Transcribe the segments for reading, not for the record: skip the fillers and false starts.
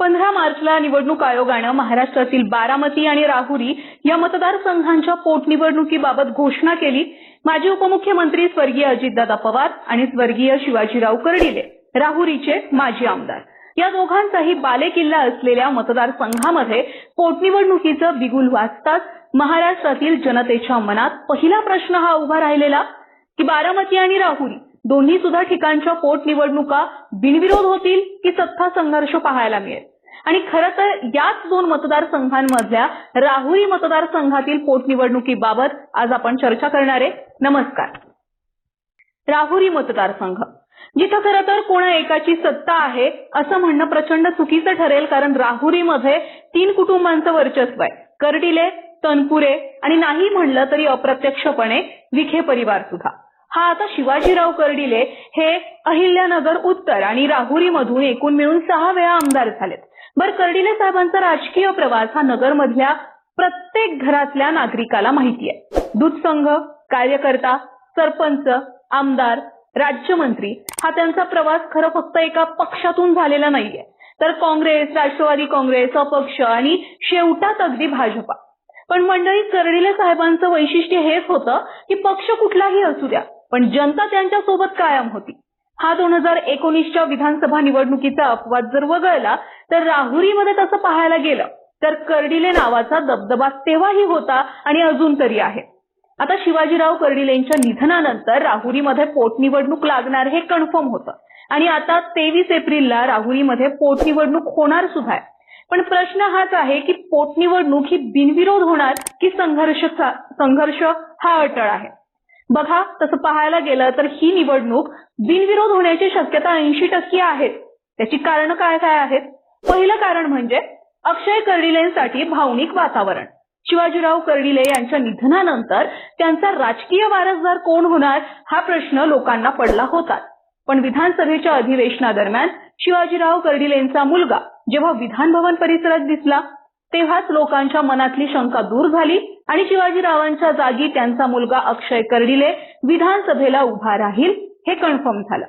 15 मार्चला निवडणूक आयोगानं महाराष्ट्रातील बारामती आणि राहुरी या मतदारसंघांच्या पोटनिवडणुकीबाबत घोषणा केली। माजी उपमुख्यमंत्री स्वर्गीय अजितदादा पवार आणि स्वर्गीय शिवाजीराव कर्डिले राहुरीचे माजी आमदार या दोघांचाही बालेकिल्ला असलेल्या मतदारसंघामध्ये पोटनिवडणुकीचं बिगुल वाजताच महाराष्ट्रातील जनतेच्या मनात पहिला प्रश्न हा उभा राहिलेला की बारामती आणि राहुरी दोन्ही सुद्धा ठिकाणच्या पोटनिवडणुका बिनविरोध होतील की सत्ता संघर्ष पाहायला मिळेल। आणि खरं तर याच दोन मतदारसंघांमधल्या राहुरी मतदारसंघातील पोटनिवडणुकीबाबत आज आपण चर्चा करणार आहे। नमस्कार। राहुरी मतदारसंघ जिथं खरं तर कोणा एकाची सत्ता आहे असं म्हणणं प्रचंड चुकीचं ठरेल, कारण राहुरीमध्ये 3 कुटुंबांचं वर्चस्व आहे, कर्डिले, तनपुरे आणि नाही म्हणलं तरी अप्रत्यक्षपणे विखे परिवार सुद्धा। हा आता शिवाजीराव कर्डिले हे अहिल्यानगर उत्तर आणि राहुरी मधून एकूण मिळून 6 वेळा आमदार झालेत। बर कर्डिले साहेबांचा राजकीय प्रवास हा नगर मधल्या प्रत्येक घरातल्या नागरिकाला माहिती आहे। दूध संघ, कार्यकर्ता, सरपंच, आमदार, राज्यमंत्री हा त्यांचा प्रवास खरं फक्त एका पक्षातून झालेला नाहीये, तर काँग्रेस, राष्ट्रवादी काँग्रेस, अपक्ष आणि शेवटात अगदी भाजपा। पण मंडळी, कर्डिले साहेबांचं वैशिष्ट्य हेच होतं की पक्ष कुठलाही असू द्या पण जनता त्यांच्या सोबत कायम होती। हा 2019च्या विधानसभा निवडणुकीचा अपवाद जर वगळला तर राहुरीमध्ये तसं पाहायला गेलं तर कर्डिले नावाचा दबदबा तेव्हाही होता आणि अजून तरी आहे। आता शिवाजीराव कर्डिलेंच्या निधनानंतर राहुरीमध्ये पोटनिवडणूक लागणार हे कन्फर्म होतं आणि आता 23 एप्रिलला राहुरीमध्ये पोटनिवडणूक होणार सुद्धा आहे। पण प्रश्न हाच आहे की पोटनिवडणूक ही बिनविरोध होणार की संघर्ष हा अटळ आहे। बघा, तसं पाहायला गेलं तर ही निवडणूक बिनविरोध होण्याची शक्यता 80% आहे। त्याची कारण काय आहेत? पहिलं कारण म्हणजे अक्षय कर्डिलेंसाठी भावनिक वातावरण। शिवाजीराव कर्डिले यांच्या निधनानंतर त्यांचा राजकीय वारसदार कोण होणार हा प्रश्न लोकांना पडला होता। पण विधानसभेच्या अधिवेशनादरम्यान शिवाजीराव कर्डिलेंचा मुलगा जेव्हा विधान भवन परिसरात दिसला तेव्हाच लोकांच्या मनातली शंका दूर झाली आणि शिवाजीरावांच्या जागी त्यांचा मुलगा अक्षय कर्डिले विधानसभेला उभा राहील हे कन्फर्म झालं।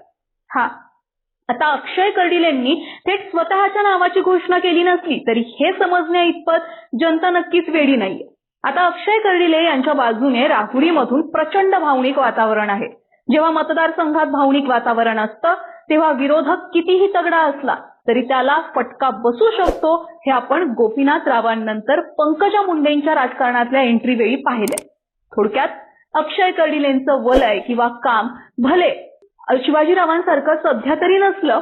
आता अक्षय कर्डिलेंनी थेट स्वतःच्या नावाची घोषणा केली नसली तरी हे समजण्या इतपत जनता नक्कीच वेडी नाहीये। आता अक्षय कर्डिले यांच्या बाजूने राहुरीमधून प्रचंड भावनिक वातावरण आहे। जेव्हा मतदारसंघात भावनिक वातावरण असतं तेव्हा विरोधक कितीही तगडा असला तरी त्याला फटका बसू शकतो हे आपण गोपीनाथ रावांनंतर पंकजा मुंडेंच्या राजकारणातल्या एंट्री वेळी पाहिले। थोडक्यात अक्षय कर्डिलेंचं वलय किंवा काम भले शिवाजीरावांसारखं सध्या तरी नसलं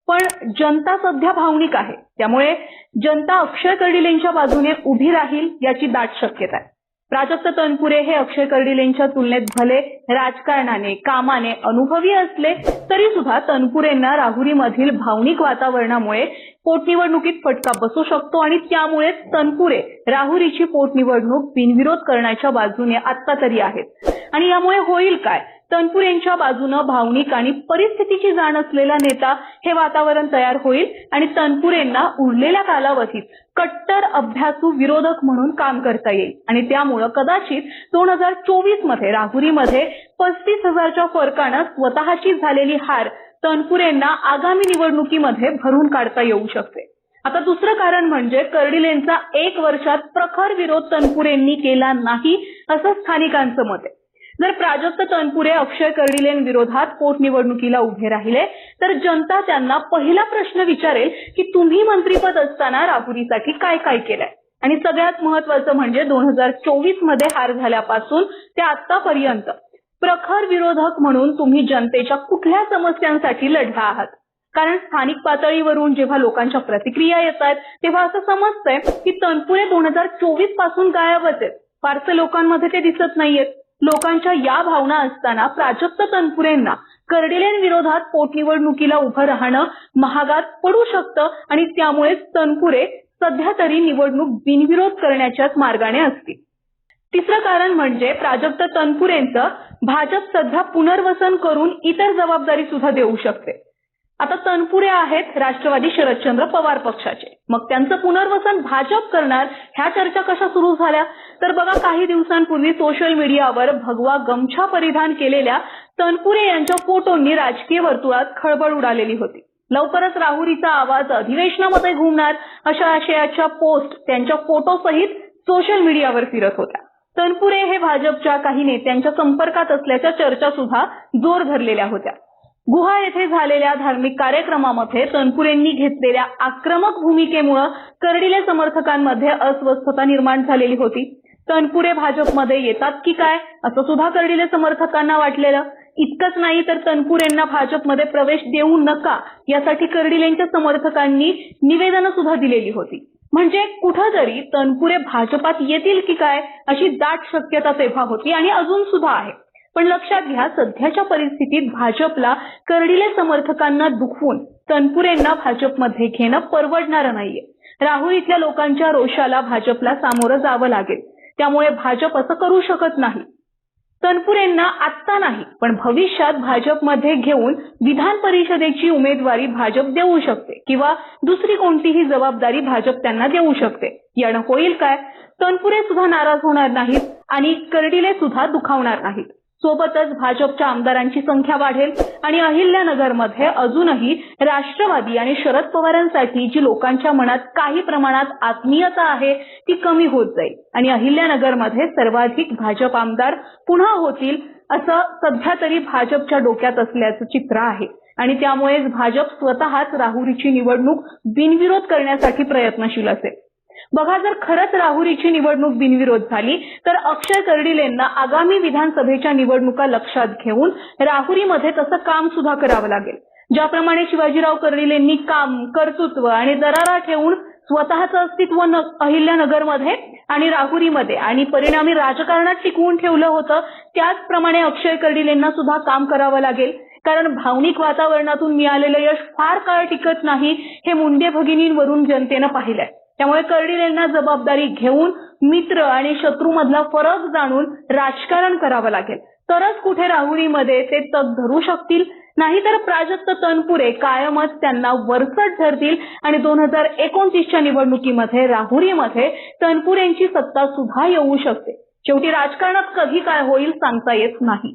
पण जनता सध्या भावनिक आहे, त्यामुळे जनता अक्षय कर्डिलेंच्या बाजूने उभी राहील याची दाट शक्यता आहे। प्राजक्त तनपुरे हे अक्षय कर्डिलेंच्या तुलनेत भले राजकारणाने कामाने अनुभवी असले तरी सुद्धा तनपुरेंना राहुरीमधील भावनिक वातावरणामुळे पोटनिवडणुकीत फटका बसू शकतो आणि त्यामुळे तनपुरे राहुरीची पोटनिवडणूक बिनविरोध करण्याच्या बाजूने आता तरी आहेत। आणि यामुळे होईल काय? तनपुरेंच्या बाजूने भावनिक आणि परिस्थितीची जाण असलेला नेता हे वातावरण तयार होईल आणि तनपुरेंना उरलेल्या कालावधीत कट्टर अभ्यासू विरोधक म्हणून काम करता येईल आणि त्यामुळे कदाचित 2024 मध्ये राहुरीमध्ये 35,000च्या फरकानं स्वतःची झालेली हार तनपुरेंना आगामी निवडणुकीमध्ये भरून काढता येऊ शकते। आता दुसरं कारण म्हणजे कर्डिलेंचा 1 वर्षात प्रखर विरोध तनपुरेंनी केला नाही असं स्थानिकांचं मत आहे। जर प्राजक्त तनपुरे अक्षय कर्डिलेंविरोधात पोटनिवडणुकीला उभे राहिले तर जनता त्यांना पहिला प्रश्न विचारेल की तुम्ही मंत्रीपद असताना राहुरीसाठी काय काय केलंय। आणि सगळ्यात महत्त्वाचं म्हणजे 2024 मध्ये हार झाल्यापासून ते आतापर्यंत प्रखर विरोधक म्हणून तुम्ही जनतेच्या कुठल्या समस्यांसाठी लढला आहात। कारण स्थानिक पातळीवरून जेव्हा लोकांच्या प्रतिक्रिया येतात तेव्हा असं समजतंय की तनपुरे 2024 पासून गायबच आहेत, फारसं लोकांमध्ये ते दिसत नाहीयेत। लोकांच्या या भावना असताना प्राजक्त तनपुरेंना कर्डिलेंविरोधात पोटनिवडणुकीला उभं राहणं महागात पडू शकतं आणि त्यामुळे तनपुरे सध्या तरी निवडणूक बिनविरोध करण्याच्याच मार्गाने असतील। तिसरं कारण म्हणजे प्राजक्त तनपुरेंचं भाजप सध्या पुनर्वसन करून इतर जबाबदारी सुद्धा देऊ शकते। आता तनपुरे आहेत राष्ट्रवादी शरदचंद्र पवार पक्षाचे, मग त्यांचं पुनर्वसन भाजप करणार ह्या चर्चा कशा सुरू झाल्या तर बघा, काही दिवसांपूर्वी सोशल मीडियावर भगवा गमछा परिधान केलेल्या तनपुरे यांच्या फोटोंनी राजकीय वर्तुळात खळबळ उडालेली होती। लवकरच राहुरीचा आवाज अधिवेशनामध्ये घुमणार अशा आशयाच्या पोस्ट त्यांच्या फोटोसहित सोशल मीडियावर फिरत होत्या. तनपुरे हे भाजपच्या काही नेत्यांच्या संपर्कात असल्याच्या चर्चा सुद्धा जोर धरलेल्या होत्या. गुहा येथे झालेल्या धार्मिक कार्यक्रमामध्ये तनपुरेंनी घेतलेल्या आक्रमक भूमिकेमुळे कर्डिले समर्थकांमध्ये अस्वस्थता निर्माण झालेली होती. तनपुरे भाजपमध्ये येतात की काय असं सुद्धा कर्डिले समर्थकांना वाटलेलं. इतकंच नाही तर तनपुरेंना भाजपमध्ये प्रवेश देऊ नका यासाठी कर्डिलेंच्या समर्थकांनी निवेदनं सुद्धा दिलेली होती. म्हणजे कुठंतरी तनपुरे भाजपात येतील की काय अशी दाट शक्यता तेव्हा होती आणि अजून सुद्धा आहे. पण लक्षात घ्या, सध्याच्या परिस्थितीत भाजपला कर्डिले समर्थकांना दुखवून तनपुरेंना भाजपमध्ये घेणं परवडणारं नाहीये. राहुरीतल्या लोकांच्या रोषाला भाजपला सामोरं जावं लागेल. त्यामुळे भाजप असं करू शकत नाही. तनपुरेंना आत्ता नाही पण भविष्यात भाजपमध्ये घेऊन विधान परिषदेची उमेदवारी भाजप देऊ शकते किंवा दुसरी कोणतीही जबाबदारी भाजप त्यांना देऊ शकते. यानं होईल काय? तनपुरे सुद्धा नाराज होणार नाहीत आणि कर्डिले सुद्धा दुखावणार नाहीत. सोबतच भाजपच्या आमदारांची संख्या वाढेल आणि अहिल्यानगरमध्ये अजूनही राष्ट्रवादी आणि शरद पवारांसाठी जी लोकांच्या मनात काही प्रमाणात आत्मीयता आहे ती कमी होत जाईल आणि अहिल्यानगरमध्ये सर्वाधिक भाजप आमदार पुन्हा होतील असं सध्या तरी भाजपच्या डोक्यात असल्याचं चित्र आहे आणि त्यामुळेच भाजप स्वतःच राहुरीची निवडणूक बिनविरोध करण्यासाठी प्रयत्नशील असेल. बघा, जर खरंच राहुरीची निवडणूक बिनविरोध झाली तर अक्षय कर्डिलेंना आगामी विधानसभेच्या निवडणुका लक्षात घेऊन राहुरीमध्ये तसं काम सुद्धा करावं लागेल. ज्याप्रमाणे शिवाजीराव कर्डिलेंनी काम, कर्तृत्व आणि दरारा ठेवून स्वतःचं अस्तित्व अहिल्यानगरमध्ये आणि राहुरीमध्ये आणि परिणामी राजकारणात टिकवून ठेवलं होतं, त्याचप्रमाणे अक्षय कर्डिलेंना सुद्धा काम करावं लागेल. कारण भावनिक वातावरणातून मिळालेलं यश फार काळ टिकत नाही हे मुंडे भगिनींवरून जनतेनं पाहिलंय. त्यामुळे कर्डिलेंना जबाबदारी घेऊन मित्र आणि शत्रूमधला फरक जाणून राजकारण करावं लागेल. तरच कुठे राहुरीमध्ये ते तग धरू शकतील. नाहीतर प्राजक्त तनपुरे कायमच त्यांना वरचढ धरतील आणि 2029च्या निवडणुकीमध्ये राहुरीमध्ये तनपुरेंची सत्ता सुद्धा येऊ शकते. शेवटी राजकारणात कधी काय होईल सांगता येत नाही.